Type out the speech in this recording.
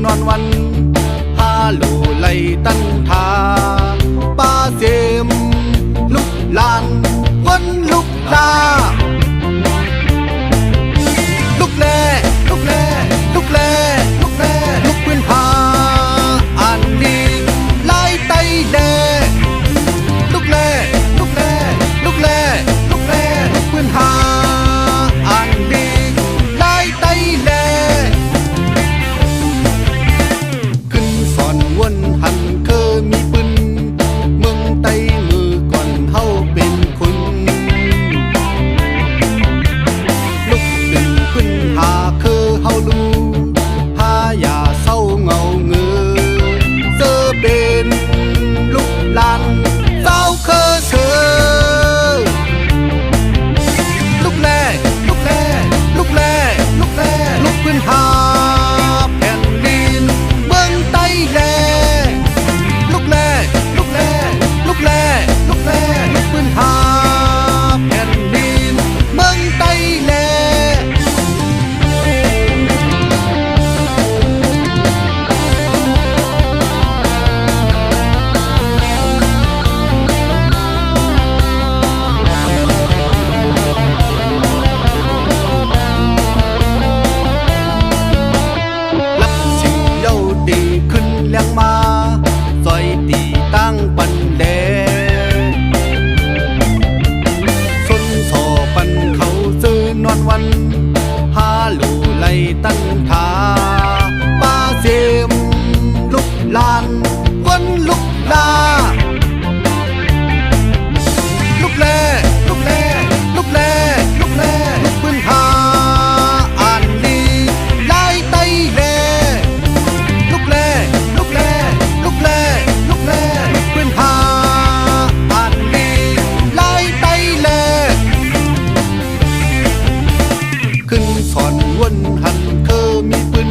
นอนวันฮาโลไลตันทาป้าเสมลุกลานวันลุกลาลุกแล่ลุกแล่ลุกแล่ลุกแล่ลุกพื้นพาอันดีไล่ไตแดลุกแล่ลุกแล่ลุกแล่ลุกแล่ลุกพื้นพาอันดีไล่ไตแดขึ้นสอนวนหันเคยมีปืนเมืองไตมือก่อนเฮาเป็นคนลุกดึงขึ้นหาคือเฮาลูหาอย่าเศร้าเงาเงือเจอเป็นลุกลานเศร้าเคอเธอลุกแล่ลุกแล่ลุกแล่ลุกแล่ลุกขึ้นหาแผ่นดินเมืองไตแลลุกแล่ลุกแล่ลุกแล่ลุกแล่ลุกขึ้นหาแผ่นดินเมืองไตแลรับสิ่งเย้าดีขึ้นแรงมาซอยตีตั้งปันแดสนสอปันเขาซื้อนอนวันฮาโลไลตันทาป้าเสมลุกลานวันลุกลาลุกแล่ลุกแล่ลุกแล่ลุกแล่ลุกพื้นหาอ่านดีไล่ไตแลลุกแล่ลุกแล่ลุกแล่ลุกแล่ลุกพื้นหาอ่านดีไล่ไตแลขึ้นสอนวนหันเคยมีปืน